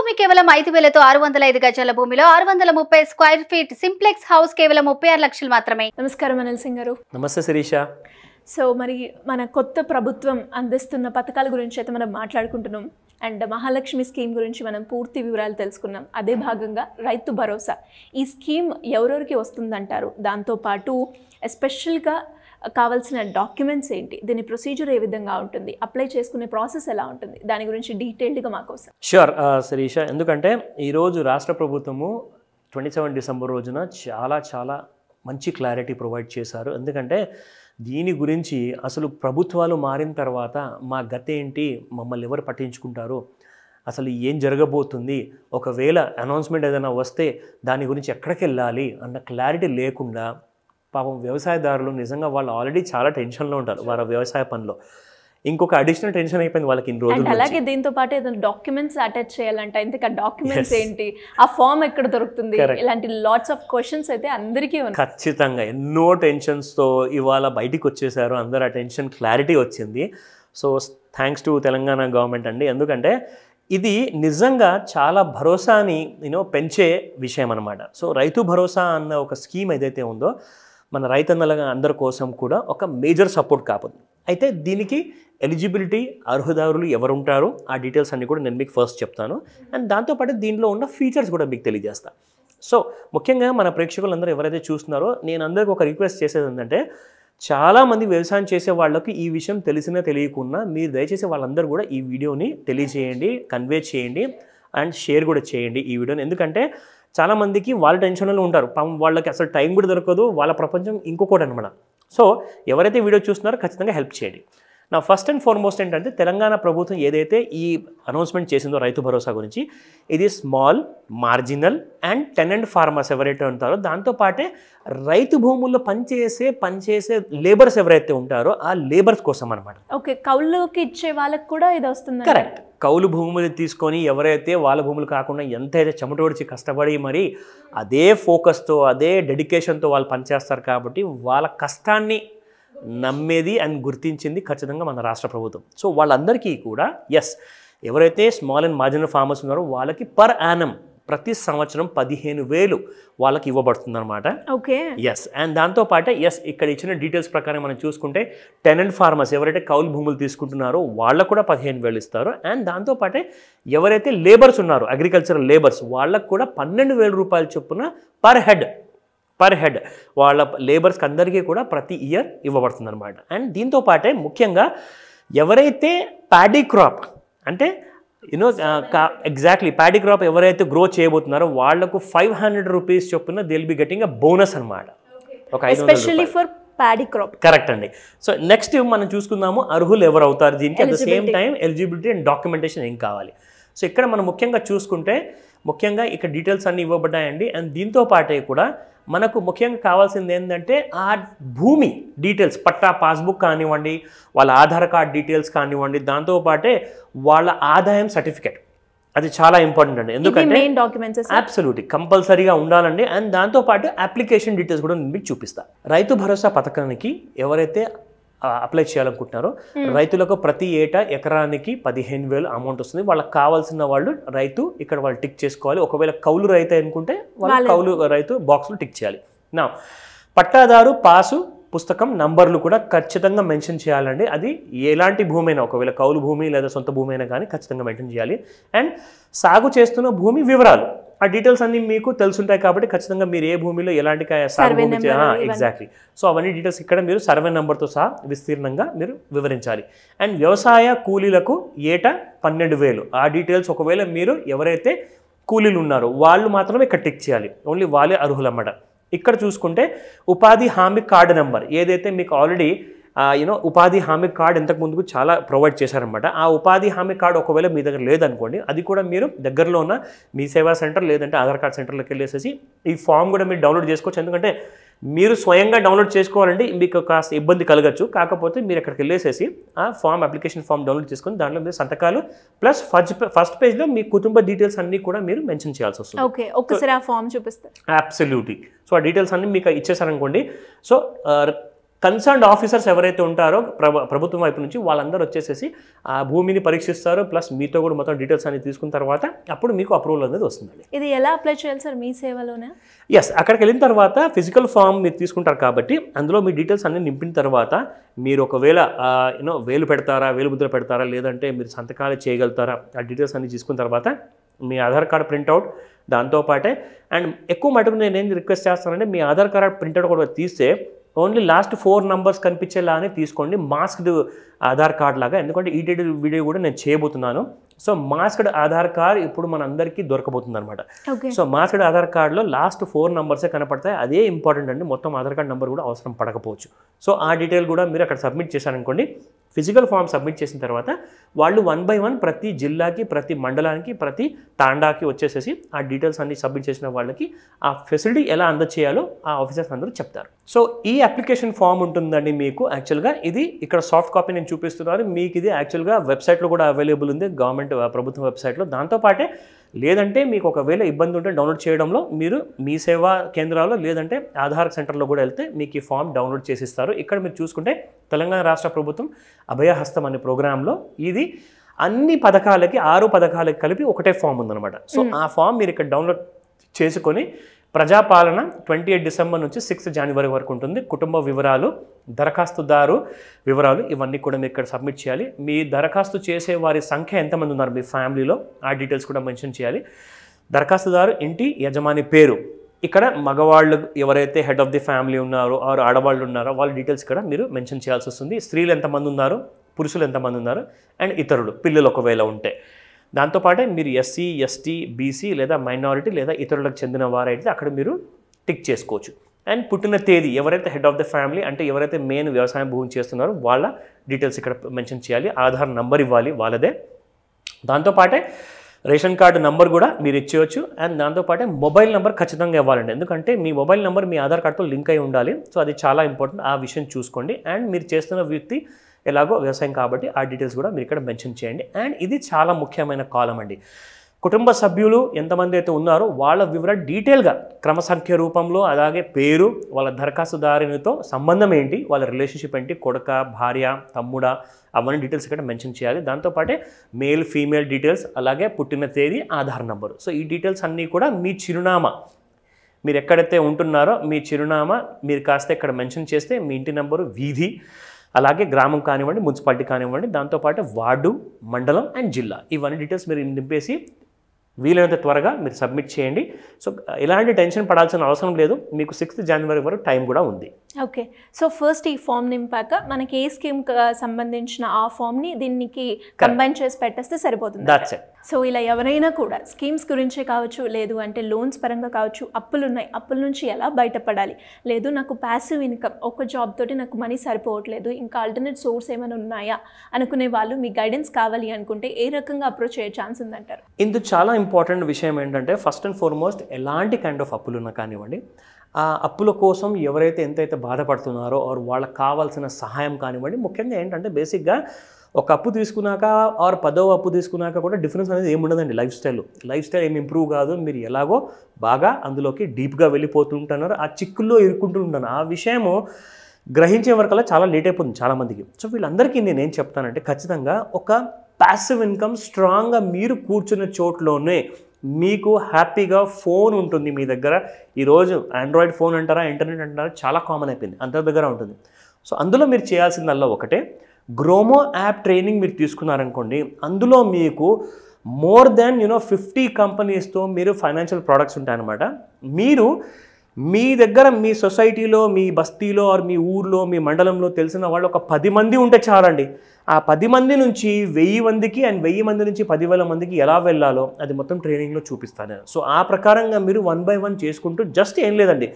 భూమి కేవలం 5,000తో 605 గజాల భూమిలో 630 స్క్వేర్ ఫీట్ సింప్లెక్స్ హౌస్ కేవలం 36 లక్షలు మాత్రమే. నమస్కారం అనిల్ సింగ్ గారు. నమస్తే శిరీష. సో మరి మన కొత్త ప్రభుత్వం అందిస్తున్న పథకాల గురించి అయితే మనం మాట్లాడుకుంటున్నాం. అండ్ మహాలక్ష్మి స్కీమ్ గురించి మనం పూర్తి వివరాలు తెలుసుకున్నాం. అదే భాగంగా రైతు భరోసా ఈ స్కీమ్ ఎవరెవరికి వస్తుందంటారు, దాంతోపాటు ఎస్పెషల్గా కావాల్సిన డాక్యుమెంట్స్ ఏంటి, దీని ప్రొసీజర్ ఏ విధంగా ఉంటుంది, అప్లై చేసుకునే ప్రాసెస్ ఎలా ఉంటుంది, దాని గురించి డీటెయిల్డ్గా మాకోసం. షూర్ శిరీష, ఎందుకంటే ఈరోజు రాష్ట్ర ప్రభుత్వము 27 డిసెంబర్ రోజున చాలా మంచి క్లారిటీ ప్రొవైడ్ చేశారు. ఎందుకంటే దీని గురించి అసలు ప్రభుత్వాలు మారిన తర్వాత మా గత ఏంటి, మమ్మల్ని ఎవరు పట్టించుకుంటారు, అసలు ఏం జరగబోతుంది, ఒకవేళ అనౌన్స్మెంట్ ఏదైనా వస్తే దాని గురించి ఎక్కడికి వెళ్ళాలి అన్న క్లారిటీ లేకుండా పాపం వ్యవసాయదారులు నిజంగా వాళ్ళు ఆల్రెడీ చాలా టెన్షన్లో ఉంటారు వాళ్ళ వ్యవసాయ పనిలో. ఇంకొక అడిషనల్ టెన్షన్ అయిపోయింది వాళ్ళకి ఇన్ని రోజులు. అలాగే దీంతో పాటు ఏదైనా డాక్యుమెంట్స్ అటాచ్ చేయాలంట, ఇంతకు డాక్యుమెంట్స్ ఏంటి, ఆ ఫామ్ ఎక్కడ దొరుకుతుంది, ఇలాంటి లాట్స్ ఆఫ్ క్వశ్చన్స్ అయితే అందరికీ ఉన్నాయి. ఖచ్చితంగా ఎన్నో టెన్షన్స్తో ఇవాళ బయటికి వచ్చేసారు అందరు. ఆ టెన్షన్ క్లారిటీ వచ్చింది. So thanks to Telangana government అండి. ఎందుకంటే ఇది నిజంగా చాలా భరోసాని పెంచే విషయం అనమాట. సో రైతు భరోసా అన్న ఒక స్కీమ్ ఏదైతే ఉందో మన రైతన్నల అందరి కోసం కూడా ఒక మేజర్ సపోర్ట్ కాబోతుంది. అయితే దీనికి ఎలిజిబిలిటీ, అర్హుదారులు ఎవరుంటారు, ఆ డీటెయిల్స్ అన్నీ కూడా నేను మీకు ఫస్ట్ చెప్తాను. అండ్ దాంతోపాటు దీంట్లో ఉన్న ఫీచర్స్ కూడా మీకు తెలియజేస్తాను. సో ముఖ్యంగా మన ప్రేక్షకులందరూ ఎవరైతే చూస్తున్నారో నేను అందరికీ ఒక రిక్వెస్ట్ చేసేది ఏంటంటే, చాలామంది వ్యవసాయం చేసే వాళ్ళకి ఈ విషయం తెలిసినా తెలియకున్నా మీరు దయచేసి వాళ్ళందరూ కూడా ఈ వీడియోని తెలియజేయండి, కన్వే చేయండి అండ్ షేర్ కూడా చేయండి ఈ వీడియోని. ఎందుకంటే చాలామందికి వాళ్ళ టెన్షన్లో ఉంటారు, వాళ్ళకి అసలు టైం కూడా దొరకదు, వాళ్ళ ప్రపంచం ఇంకొకటి అనమాట. సో ఎవరైతే వీడియో చూస్తున్నారో ఖచ్చితంగా హెల్ప్ చేయండి. నా ఫస్ట్ అండ్ ఫార్మోస్ట్ ఏంటంటే, తెలంగాణ ప్రభుత్వం ఏదైతే ఈ అనౌన్స్మెంట్ చేసిందో రైతు భరోసా గురించి, ఇది small, marginal and tenant farmers ఎవరైతే ఉంటారో, దాంతోపాటే రైతు భూముల్లో పనిచేసే లేబర్స్ ఎవరైతే ఉంటారో ఆ లేబర్స్ కోసం అనమాట. ఓకే, కౌలుకి ఇచ్చే వాళ్ళకి కూడా ఇది వస్తుంది. కరెక్ట్. కౌలు భూములు తీసుకొని ఎవరైతే వాళ్ళ భూములు కాకుండా ఎంతైతే చెమటోడిచి కష్టపడి మరి అదే ఫోకస్తో అదే డెడికేషన్తో వాళ్ళు పనిచేస్తారు కాబట్టి వాళ్ళ కష్టాన్ని నమ్మేది అండ్ గుర్తించింది ఖచ్చితంగా మన రాష్ట్ర ప్రభుత్వం. సో వాళ్ళందరికీ కూడా ఎవరైతే స్మాల్ అండ్ మార్జినల్ ఫార్మర్స్ ఉన్నారో వాళ్ళకి పర్ యానం ప్రతి సంవత్సరం 15,000 వాళ్ళకి ఇవ్వబడుతుంది అనమాట. ఓకే. అండ్ దాంతోపాటే ఇక్కడ ఇచ్చిన డీటెయిల్స్ ప్రకారం మనం చూసుకుంటే టెనెంట్ ఫార్మర్స్ ఎవరైతే కౌలు భూములు తీసుకుంటున్నారో వాళ్ళకు కూడా 15,000 ఇస్తారు. అండ్ దాంతోపాటే ఎవరైతే లేబర్స్ ఉన్నారో అగ్రికల్చరల్ లేబర్స్ వాళ్ళకు కూడా 12,000 రూపాయలు చొప్పున పర్ హెడ్ వాళ్ళ లేబర్స్కి అందరికీ కూడా ప్రతి ఇయర్ ఇవ్వబడుతుంది అనమాట. అండ్ దీంతోపాటే ముఖ్యంగా ఎవరైతే ప్యాడీ క్రాప్ అంటే ఎగ్జాక్ట్లీ ప్యాడీ క్రాప్ ఎవరైతే గ్రో చేయబోతున్నారో వాళ్లకు 500 రూపీస్ చొప్పున they will be getting a bonus అనమాట. ఒక 500 ఫర్ ప్యాడీ క్రాప్. కరెక్ట్ అండి. సో నెక్స్ట్ మనం చూసుకుందాము అర్హులు ఎవరు అవుతారు దీనికి. At the same time eligibility and documentation ఏం కావాలి. సో ఇక్కడ మనం ముఖ్యంగా చూసుకుంటే ఇక్కడ డీటెయిల్స్ అన్నీ ఇవ్వబడ్డాయండి. అండ్ దీంతో పాటే కూడా మనకు ముఖ్యంగా కావాల్సింది ఏంటంటే ఆ భూమి డీటెయిల్స్, పట్టా పాస్బుక్ కానివ్వండి, వాళ్ళ ఆధార్ కార్డ్ డీటెయిల్స్ కానివ్వండి, దాంతోపాటే వాళ్ళ ఆదాయం సర్టిఫికేట్, అది చాలా ఇంపార్టెంట్ అండి. ఎందుకంటే అబ్సల్యూట్లీ కంపల్సరీగా ఉండాలండి. అండ్ దాంతోపాటు అప్లికేషన్ డీటెయిల్స్ కూడా నేను మీకు చూపిస్తాను. రైతు భరోసా పథకానికి ఎవరైతే అప్లై చేయాలనుకుంటున్నారో రైతులకు ప్రతి ఏటా ఎకరానికి 15,000 అమౌంట్ వస్తుంది. వాళ్ళకి కావాల్సిన వాళ్ళు రైతు ఇక్కడ వాళ్ళు టిక్ చేసుకోవాలి. ఒకవేళ కౌలు రైతు అనుకుంటే వాళ్ళు కౌలు రైతు బాక్స్లో టిక్ చేయాలి. నా పట్టాదారు పాసు పుస్తకం నంబర్లు కూడా ఖచ్చితంగా మెన్షన్ చేయాలండి. అది ఎలాంటి భూమి అయినా, ఒకవేళ కౌలు భూమి లేదా సొంత భూమి అయినా కానీ ఖచ్చితంగా మెన్షన్ చేయాలి. అండ్ సాగు చేస్తున్న భూమి వివరాలు, ఆ డీటెయిల్స్ అన్నీ మీకు తెలుసుంటాయి కాబట్టి ఖచ్చితంగా మీరు ఏ భూమిలో ఎలాంటి సాగు భూమి ఎగ్జాక్ట్లీ. సో అవన్నీ డీటెయిల్స్ ఇక్కడ మీరు సర్వే నెంబర్తో సహా విస్తీర్ణంగా మీరు వివరించాలి. అండ్ వ్యవసాయ కూలీలకు ఏటా 12,000 ఆ డీటెయిల్స్ ఒకవేళ మీరు ఎవరైతే కూలీలు ఉన్నారో వాళ్ళు మాత్రమే ఇక్కడ టిక్ చేయాలి. ఓన్లీ వాళ్ళే అర్హులు అన్నమాట. ఇక్కడ చూసుకుంటే ఉపాధి హామీ కార్డు నెంబర్ ఏదైతే మీకు ఆల్రెడీ ఉపాధి హామీ కార్డు ఇంతకు ముందుకు చాలా ప్రొవైడ్ చేశారనమాట. ఆ ఉపాధి హామీ కార్డు ఒకవేళ మీ దగ్గర లేదనుకోండి, అది కూడా మీరు దగ్గరలో ఉన్న మీ సేవా సెంటర్ లేదంటే ఆధార్ కార్డ్ సెంటర్లోకి వెళ్ళేసేసి ఈ ఫామ్ కూడా మీరు డౌన్లోడ్ చేసుకోవచ్చు. ఎందుకంటే మీరు స్వయంగా డౌన్లోడ్ చేసుకోవాలంటే మీకు కాస్త ఇబ్బంది కలగచ్చు. కాకపోతే మీరు అక్కడికి వెళ్ళేసేసి ఆ ఫామ్ అప్లికేషన్ ఫామ్ డౌన్లోడ్ చేసుకొని దాంట్లో మీరు సంతకాలు ప్లస్ ఫస్ట్ పేజ్లో మీ కుటుంబ డీటెయిల్స్ అన్నీ కూడా మీరు మెన్షన్ చేయాల్సి వస్తుంది. ఓకే, ఒక్కసారి ఆ ఫామ్ చూపిస్తారు. అబ్సల్యూట్లీ. సో ఆ డీటెయిల్స్ అన్నీ మీకు ఇచ్చేసారనుకోండి. సో కన్సర్న్డ్ ఆఫీసర్స్ ఎవరైతే ఉంటారో ప్రభుత్వం వైపు నుంచి వాళ్ళందరూ వచ్చేసేసి ఆ భూమిని పరీక్షిస్తారు, ప్లస్ మీతో కూడా మొత్తం డీటెయిల్స్ అన్ని తీసుకున్న తర్వాత అప్పుడు మీకు అప్రూవల్ అనేది వస్తుందండి. ఇది ఎలా అప్లై చేయాలి సార్ మీ సేవలోనే? ఎస్, అక్కడికి వెళ్ళిన తర్వాత ఫిజికల్ ఫామ్ మీరు తీసుకుంటారు కాబట్టి అందులో మీ డీటెయిల్స్ అన్ని నింపిన తర్వాత మీరు ఒకవేళ వేలు పెడతారా, వేలు ముద్ర పెడతారా, లేదంటే మీరు సంతకాలు చేయగలుగుతారా, ఆ డీటెయిల్స్ అన్ని తీసుకున్న తర్వాత మీ ఆధార్ కార్డ్ ప్రింట్అవుట్ దాంతోపాటే, అండ్ ఎక్కువ మటుకు నేను ఏం రిక్వెస్ట్ చేస్తానంటే మీ ఆధార్ కార్డ్ ప్రింట్అవుట్ కూడా తీస్తే ఓన్లీ లాస్ట్ 4 numbers కనిపించేలానే తీసుకోండి, మాస్క్డ్ ఆధార్ కార్డ్ లాగా. ఎందుకంటే ఈ వీడియో కూడా నేను చేయబోతున్నాను. సో మాస్క్డ్ ఆధార్ కార్డ్ ఇప్పుడు మన అందరికీ దొరకబోతుంది అనమాట. సో మాస్క్డ్ ఆధార్ కార్డులో లాస్ట్ 4 numbers కనపడతాయి. అదే ఇంపార్టెంట్ అండి, మొత్తం ఆధార్ కార్డ్ నెంబర్ కూడా అవసరం పడకపోవచ్చు. సో ఆ డీటెయిల్ కూడా మీరు అక్కడ సబ్మిట్ చేశారనుకోండి, ఫిజికల్ ఫామ్ సబ్మిట్ చేసిన తర్వాత వాళ్ళు 1 by 1 ప్రతి జిల్లాకి, ప్రతి మండలానికి, ప్రతి తాండాకి వచ్చేసేసి ఆ డీటెయిల్స్ అన్ని సబ్మిట్ చేసిన వాళ్ళకి ఆ ఫెసిలిటీ ఎలా అందచేయాలో ఆ ఆఫీసర్స్ అందరూ చెప్తారు. సో ఈ అప్లికేషన్ ఫామ్ ఉంటుందండి మీకు. యాక్చువల్గా ఇది ఇక్కడ సాఫ్ట్ కాపీ నేను చూపిస్తున్నాను మీకు. ఇది యాక్చువల్గా వెబ్సైట్లో కూడా అవైలబుల్ ఉంది, గవర్నమెంట్ ప్రభుత్వం వెబ్సైట్లో. దాంతోపాటే లేదంటే మీకు ఒకవేళ ఇబ్బంది ఉంటే డౌన్లోడ్ చేయడంలో మీరు మీ సేవా కేంద్రాల్లో లేదంటే ఆధార్ సెంటర్లో కూడా వెళ్తే మీకు ఈ ఫామ్ డౌన్లోడ్ చేసిస్తారు. ఇక్కడ మీరు చూసుకుంటే తెలంగాణ రాష్ట్ర ప్రభుత్వం అభయహస్తం అనే ప్రోగ్రాంలో ఇది అన్ని పథకాలకి 6 పథకాలకి కలిపి ఒకటే ఫామ్ ఉందన్నమాట. సో ఆ ఫామ్ మీరు ఇక్కడ డౌన్లోడ్ చేసుకొని ప్రజాపాలన 28 December నుంచి 6 January వరకు ఉంటుంది. కుటుంబ వివరాలు, దరఖాస్తుదారు వివరాలు ఇవన్నీ కూడా మీరు ఇక్కడ సబ్మిట్ చేయాలి. మీ దరఖాస్తు చేసే వారి సంఖ్య ఎంతమంది ఉన్నారు మీ ఫ్యామిలీలో ఆ డీటెయిల్స్ కూడా మెన్షన్ చేయాలి. దరఖాస్తుదారు ఇంటి యజమాని పేరు, ఇక్కడ మగవాళ్ళు ఎవరైతే హెడ్ ఆఫ్ ది ఫ్యామిలీ ఉన్నారో ఆరు ఆడవాళ్ళు ఉన్నారో వాళ్ళ డీటెయిల్స్ ఇక్కడ మీరు మెన్షన్ చేయాల్సి వస్తుంది. స్త్రీలు ఎంతమంది ఉన్నారు, పురుషులు ఎంతమంది ఉన్నారు, అండ్ ఇతరులు పిల్లలు ఒకవేళ ఉంటే. దాంతోపాటే మీరు ఎస్సీ, ఎస్టీ, బీసీ లేదా మైనారిటీ లేదా ఇతరులకు చెందిన వారైతే అక్కడ మీరు టిక్ చేసుకోవచ్చు. అండ్ పుట్టిన తేదీ, ఎవరైతే హెడ్ ఆఫ్ ద ఫ్యామిలీ అంటే ఎవరైతే మెయిన్ వ్యవసాయం భూమి చేస్తున్నారో వాళ్ళ డీటెయిల్స్ ఇక్కడ మెన్షన్ చేయాలి. ఆధార్ నంబర్ ఇవ్వాలి వాళ్ళదే. దాంతోపాటే రేషన్ కార్డు నంబర్ కూడా మీరు ఇచ్చేయచ్చు. అండ్ దాంతోపాటే మొబైల్ నెంబర్ ఖచ్చితంగా ఇవ్వాలండి, ఎందుకంటే మీ మొబైల్ నెంబర్ మీ ఆధార్ కార్డుతో లింక్ అయి ఉండాలి. సో అది చాలా ఇంపార్టెంట్, ఆ విషయం చూసుకోండి. అండ్ మీరు చేస్తున్న వ్యక్తి ఎలాగో వ్యవసాయం కాబట్టి ఆ డీటెయిల్స్ కూడా మీరు ఇక్కడ మెన్షన్ చేయండి. అండ్ ఇది చాలా ముఖ్యమైన కాలం అండి. కుటుంబ సభ్యులు ఎంతమంది అయితే ఉన్నారో వాళ్ళ వివరాలు డీటెయిల్గా క్రమసంఖ్య రూపంలో, అలాగే పేరు, వాళ్ళ దరఖాస్తుదారునితో సంబంధం ఏంటి, వాళ్ళ రిలేషన్షిప్ ఏంటి, కొడుక, భార్య, తమ్ముడా, అవన్నీ డీటెయిల్స్ ఇక్కడ మెన్షన్ చేయాలి. దాంతోపాటే మేల్, ఫీమేల్ డీటెయిల్స్, అలాగే పుట్టిన తేదీ, ఆధార్ నంబరు. సో ఈ డీటెయిల్స్ అన్నీ కూడా మీ చిరునామా, మీరు ఎక్కడైతే ఉంటున్నారో మీ చిరునామా మీరు కాస్త ఇక్కడ మెన్షన్ చేస్తే మీ ఇంటి నెంబరు, వీధి, అలాగే గ్రామం కానివ్వండి, మున్సిపాలిటీ కానివ్వండి, దాంతోపాటు వార్డు, మండలం అండ్ జిల్లా, ఇవన్నీ డీటెయిల్స్ మీరు నింపేసి వీలైనంత త్వరగా మీరు సబ్మిట్ చేయండి. సో ఎలాంటి టెన్షన్ పడాల్సిన అవసరం లేదు, మీకు 6 January వరకు టైం కూడా ఉంది. ఓకే, సో ఫస్ట్ ఈ ఫామ్ నింపాక మనకి ఏ స్కీమ్ సంబంధించిన ఆ ఫామ్ని దీనికి కంబైన్ చేసి పెట్టేస్తే సరిపోతుంది. That's it. సో ఇలా ఎవరైనా కూడా స్కీమ్స్ గురించే కావచ్చు, లేదు అంటే లోన్స్ పరంగా కావచ్చు, అప్పులు ఉన్నాయి, అప్పుల నుంచి ఎలా బయటపడాలి, లేదు నాకు ప్యాసివ్ ఇన్కమ్, ఒక జాబ్ తోటి నాకు మనీ సరిపోవట్లేదు, ఇంకా ఆల్టర్నేట్ సోర్స్ ఏమైనా ఉన్నాయా అనుకునే వాళ్ళు మీ గైడెన్స్ కావాలి అనుకుంటే ఏ రకంగా అప్రోచ్ అయ్యే ఛాన్స్ ఉందంటారు? ఇందుకు చాలా ఇంపార్టెంట్ విషయం ఏంటంటే ఫస్ట్ అండ్ ఫార్మోస్ట్ ఎలాంటి కైండ్ ఆఫ్ అప్పులు ఉన్నా కానివ్వండి, ఆ అప్పుల కోసం ఎవరైతే ఎంతైతే బాధపడుతున్నారో ఆర్ వాళ్ళకి కావాల్సిన సహాయం కానివ్వండి, ముఖ్యంగా ఏంటంటే బేసిక్గా ఒక అప్పు తీసుకున్నాక ఆర్ 10వ అప్పు తీసుకున్నాక కూడా డిఫరెన్స్ అనేది ఏముండదండి. లైఫ్ స్టైల్ ఏమి ఇంప్రూవ్ కాదు, మీరు ఎలాగో బాగా అందులోకి డీప్గా వెళ్ళిపోతుంటున్నారు, ఆ చిక్కుల్లో ఇరుక్కుంటూ ఉంటాను. ఆ విషయము గ్రహించే వరకల్లా చాలా లేట్ అయిపోతుంది చాలామందికి. సో వీళ్ళందరికీ నేనేం చెప్తానంటే ఖచ్చితంగా ఒక ప్యాసివ్ ఇన్కమ్ స్ట్రాంగ్గా మీరు కూర్చున్న చోట్లోనే మీకు హ్యాపీగా ఫోన్ ఉంటుంది మీ దగ్గర. ఈరోజు ఆండ్రాయిడ్ ఫోన్ అంటారా, ఇంటర్నెట్ అంటారా, చాలా కామన్ అయిపోయింది, అందరి దగ్గర ఉంటుంది. సో అందులో మీరు చేయాల్సిందల్లా ఒకటే, గ్రోమో యాప్ ట్రైనింగ్ మీరు తీసుకున్నారనుకోండి, అందులో మీకు మోర్ దెన్ 50 కంపెనీస్తో మీరు ఫైనాన్షియల్ ప్రోడక్ట్స్ ఉంటాయన్నమాట. మీరు మీ దగ్గర మీ సొసైటీలో, మీ బస్తీలో ఆర్ మీ ఊర్లో, మీ మండలంలో తెలిసిన వాళ్ళు ఒక 10 మంది ఉంటే చాలండి. ఆ 10 మంది నుంచి 1000 మందికి అండ్ 1000 మంది నుంచి 10,000 మందికి ఎలా వెళ్ళాలో అది మొత్తం ట్రైనింగ్లో చూపిస్తాను. సో ఆ ప్రకారంగా మీరు 1 by 1 చేసుకుంటూ జస్ట్ ఏం లేదండి,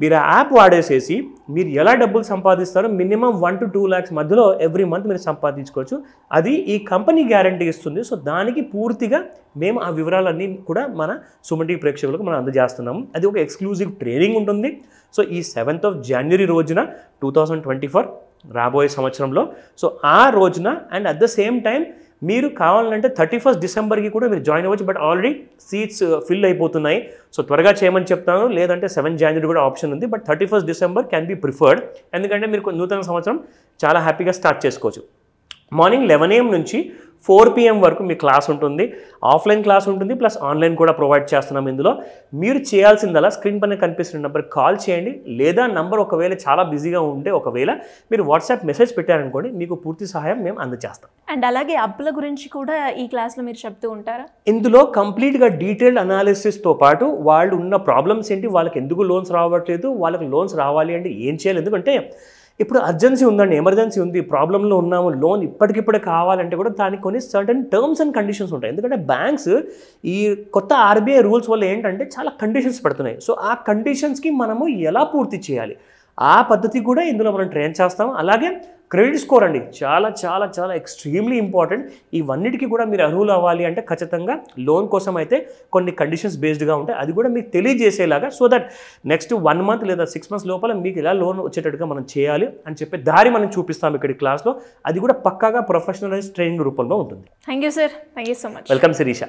మీరు ఆ యాప్ వాడేసేసి మీరు ఎలా డబ్బులు సంపాదిస్తారో మినిమం 1 to 2 lakhs మధ్యలో ఎవ్రీ మంత్ మీరు సంపాదించుకోవచ్చు. అది ఈ కంపెనీ గ్యారంటీ ఇస్తుంది. సో దానికి పూర్తిగా మేము ఆ వివరాలన్నీ కూడా మన సుమన్ టీవీ ప్రేక్షకులకు మనం అందజేస్తున్నాము. అది ఒక ఎక్స్క్లూజివ్ ట్రైనింగ్ ఉంటుంది. సో ఈ 7th of January రోజున 2024 రాబోయే సంవత్సరంలో, సో ఆ రోజున and at the same time మీరు కావాలంటే 31st డిసెంబర్కి కూడా మీరు జాయిన్ అవ్వచ్చు, బట్ ఆల్రెడీ సీట్స్ ఫిల్ అయిపోతున్నాయి. సో త్వరగా చేయమని చెప్తాను, లేదంటే 7 జనవరి కూడా ఆప్షన్ ఉంది, but 31st December can be preferred. ఎందుకంటే మీరు నూతన సంవత్సరం చాలా హ్యాపీగా స్టార్ట్ చేసుకోవచ్చు. మార్నింగ్ 11 AM నుంచి 4 PM వరకు మీ క్లాస్ ఉంటుంది. ఆఫ్లైన్ క్లాస్ ఉంటుంది, ప్లస్ ఆన్లైన్ కూడా ప్రొవైడ్ చేస్తున్నాం. ఇందులో మీరు చేయాల్సిందలా స్క్రీన్ పైన కనిపిస్తున్న నెంబర్కి కాల్ చేయండి, లేదా నంబర్ ఒకవేళ చాలా బిజీగా ఉంటే ఒకవేళ మీరు వాట్సాప్ మెసేజ్ పెట్టారనుకోండి, మీకు పూర్తి సహాయం మేము అందజేస్తాం. అండ్ అలాగే అప్పుల గురించి కూడా ఈ క్లాస్లో మీరు చెప్తూ ఉంటారా? ఇందులో కంప్లీట్గా డీటెయిల్డ్ అనాలిసిస్తో పాటు వాళ్ళు ఉన్న ప్రాబ్లమ్స్ ఏంటి, వాళ్ళకి ఎందుకు లోన్స్ రావట్లేదు, వాళ్ళకి లోన్స్ రావాలి అంటే ఏం చేయాలి, ఎందుకంటే ఇప్పుడు అర్జెన్సీ ఉందండి, ఎమర్జెన్సీ ఉంది, ప్రాబ్లంలో ఉన్నాము, లోన్ ఇప్పటికిప్పుడే కావాలంటే కూడా దానికి కొన్ని సర్టన్ టర్మ్స్ అండ్ కండిషన్స్ ఉంటాయి. ఎందుకంటే బ్యాంక్స్ ఈ కొత్త RBI రూల్స్ వల్ల ఏంటంటే చాలా కండిషన్స్ పెడుతున్నాయి. సో ఆ కండిషన్స్కి మనము ఎలా పూర్తి చేయాలి, ఆ పద్ధతి కూడా ఇందులో మనం ట్రైన్ చేస్తాం. అలాగే క్రెడిట్ స్కోర్ అండి, చాలా చాలా చాలా ఎక్స్ట్రీమ్లీ ఇంపార్టెంట్. ఇవన్నిటికీ కూడా మీరు అర్హులు అవ్వాలి అంటే ఖచ్చితంగా లోన్ కోసం అయితే కొన్ని కండిషన్స్ బేస్డ్గా ఉంటాయి, అది కూడా మీకు తెలియజేసేలాగా, సో దట్ నెక్స్ట్ 1 month లేదా 6 months లోపల మీకు ఎలా లోన్ వచ్చేటట్టుగా మనం చేయాలి అని చెప్పే దారి మనం చూపిస్తాం ఇక్కడ క్లాస్లో. అది కూడా పక్కాగా ప్రొఫెషనలైజ్ ట్రైనింగ్ రూపంలో ఉంటుంది. Thank you sir, thank you so much. Welcome Sirisha.